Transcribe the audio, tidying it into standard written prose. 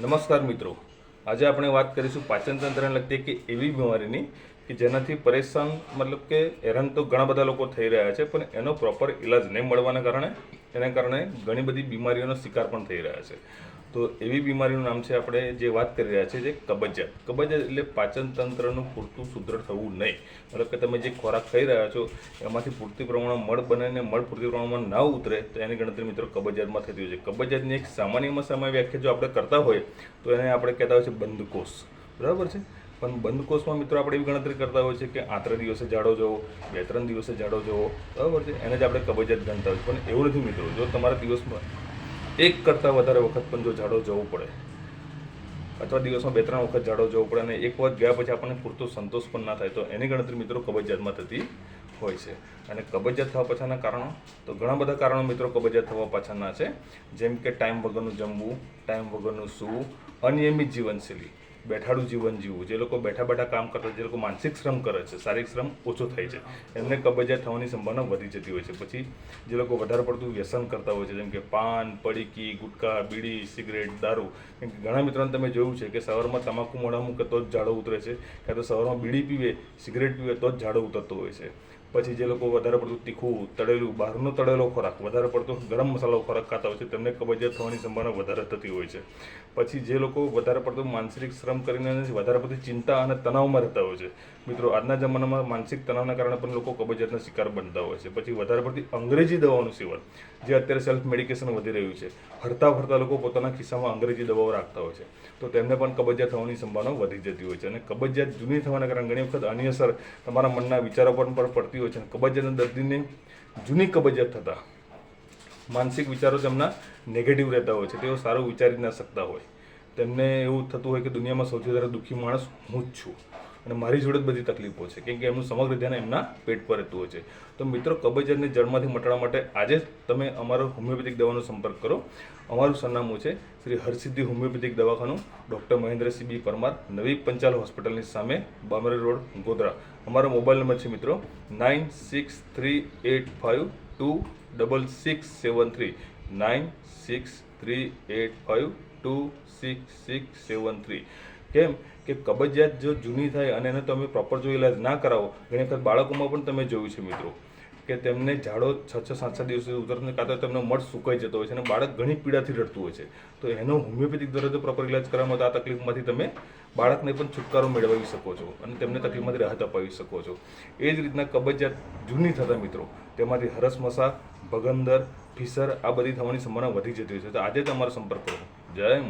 નમસ્કાર મિત્રો, આજે આપણે વાત કરીશું પાચન તંત્રને લગતી કે એવી બીમારીની કે જેનાથી પરેશાન મતલબ કે હેરાન તો ઘણા બધા લોકો થઈ રહ્યા છે, પણ એનો પ્રોપર ઇલાજ નહીં મળવાના કારણે ઘણી બધી બીમારીઓનો શિકાર પણ થઈ રહ્યા છે. તો એવી બીમારીનું નામ છે, આપણે જે વાત કરી રહ્યા છીએ, જે કબજિયાત. કબજિયાત એટલે પાચન તંત્રનું પૂરતું સુદૃઢ થવું નહીં. મતલબ કે તમે જે ખોરાક ખાઈ રહ્યા છો એમાંથી પૂરતી પ્રમાણમાં મળ બને મળ પૂરતી પ્રમાણમાં ના ઉતરે તો એની ગણતરી મિત્રો કબજિયાતમાં થતી હોય છે. કબજિયાતની એક સામાન્યમાં સામાન્ય વ્યાખ્યા જો આપણે કરતા હોય તો એને આપણે કહેતા હોય છે બંધકોષ. બરાબર છે. પણ બંધકોષમાં મિત્રો આપણે એવી ગણતરી કરતા હોય છે કે આંતરે દિવસે ઝાડો જવો, 2-3 દિવસે ઝાડો જવો. બરાબર છે. એને જ આપણે કબજિયાત ગણતા હોય છે. પણ એવું નથી મિત્રો. જો તમારા દિવસમાં એક કરતાં વધારે વખત પણ જો ઝાડો જવું પડે અથવા દિવસમાં 2-3 વખત ઝાડો જવું પડે અને એક વખત ગયા પછી આપણને પૂરતો સંતોષ પણ ના થાય તો એની ગણતરી મિત્રો કબજિયાતમાં થતી હોય છે. અને કબજિયાત થવા પાછળના કારણો તો ઘણા બધા કારણો મિત્રો કબજિયાત થવા પાછળના છે. જેમ કે ટાઈમ વગરનું જમવું, ટાઈમ વગરનું સૂવું, અનિયમિત જીવનશૈલી, બેઠાડું જીવન જીવવું. જે લોકો બેઠા બેઠા કામ કરતા, જે લોકો માનસિક શ્રમ કરે છે, શારીરિક શ્રમ ઓછો થાય છે, એમને કબજિયાત થવાની સંભાવના વધી જતી હોય છે. પછી જે લોકો વધારે પડતું વ્યસન કરતા હોય છે, જેમ કે પાન, પડીકી, ગુટકા, બીડી, સિગરેટ, દારૂ. કેમ કે ઘણા મિત્રોને તમે જોયું છે કે સવારમાં તમાકુ મોઢા મૂકે તો જ ઝાડો ઉતરે છે, કાં તો સવારમાં બીડી પીવે, સિગરેટ પીવે તો જ ઝાડો ઉતરતો હોય છે. પછી જે લોકો વધારે પડતું તીખું, તળેલું, બહારનો તળેલો ખોરાક, વધારે પડતો ગરમ મસાલો ખોરાક ખાતા હોય છે, તેમને કબજિયાત થવાની સંભાવના વધારે થતી હોય છે. પછી જે લોકો વધારે પડતું માનસિક શ્રમ કરીને વધારે પડતી ચિંતા અને તણાવમાં રહેતા હોય છે. મિત્રો, આજના જમાનામાં માનસિક તણાવના કારણે પણ લોકો કબજિયાતના શિકાર બનતા હોય છે. પછી વધારે પડતી અંગ્રેજી દવાઓનું સેવન, જે અત્યારે સેલ્ફ મેડિકેશન વધી રહ્યું છે. હરતા ફરતા લોકો પોતાના ખિસ્સામાં અંગ્રેજી દવાઓ રાખતા હોય છે, તો તેમને પણ કબજિયાત થવાની સંભાવના વધી જતી હોય છે. અને કબજિયાત જૂની થવાના કારણે ઘણી વખત આની અસર તમારા મનના વિચારો પર પણ પડતી હોય છે. કબજિયાતના દર્દીને જૂની કબજિયાત થતાં માનસિક વિચારો તેમના નેગેટિવ રહેતા હોય છે. તેઓ સારું વિચારી ના શકતા હોય. તેમને એવું થતું હોય કે દુનિયામાં સૌથી વધારે દુઃખી માણસ હું જ છું અને મારી જોડે જ બધી તકલીફો છે, કેમ કે એમનું સમગ્ર ધ્યાન એમના પેટ પર રહેતું હોય છે. તો મિત્રો, કબજિયાતને જડમાંથી મટાડવા માટે આજે તમે અમારો હોમિયોપેથિક દવાનો સંપર્ક કરો. અમારું સરનામું છે શ્રી હરસિદ્ધિ હોમિયોપેથિક દવાખાનું, ડૉક્ટર મહેન્દ્રસિંહ બી પરમાર, નવી પંચાલ હોસ્પિટલની સામે, બામરી રોડ, ગોધરા. અમારો મોબાઈલ નંબર છે મિત્રો 9638526673, 9638526673. કેમ કે કબજિયાત જો જૂની થાય અને એને તમે પ્રોપર જો ઇલાજ ના કરાવો, ઘણી વખત બાળકોમાં પણ તમે જોયું છે મિત્રો કે તેમને ઝાડો 6-7 દિવસ સુધી ઉતરતું કાં તો તેમનો મળ સુકાઈ જતો હોય છે અને બાળક ઘણી પીડાથી રડતું હોય છે. તો એનો હોમિયોપેથિક દ્વારા જો પ્રોપર ઇલાજ કરવામાં તો આ તકલીફમાંથી તમે બાળકને પણ છુટકારો મેળવી શકો છો અને તેમને તકલીફમાંથી રાહત અપાવી શકો છો. એ જ રીતના કબજિયાત જૂની થતા મિત્રો તેમાંથી હરસમસા, ભગંદર, ફીસર આ બધી થવાની સંભાવના વધી જતી હોય છે. તો આજે જ અમારો સંપર્ક કરો. જય માતા.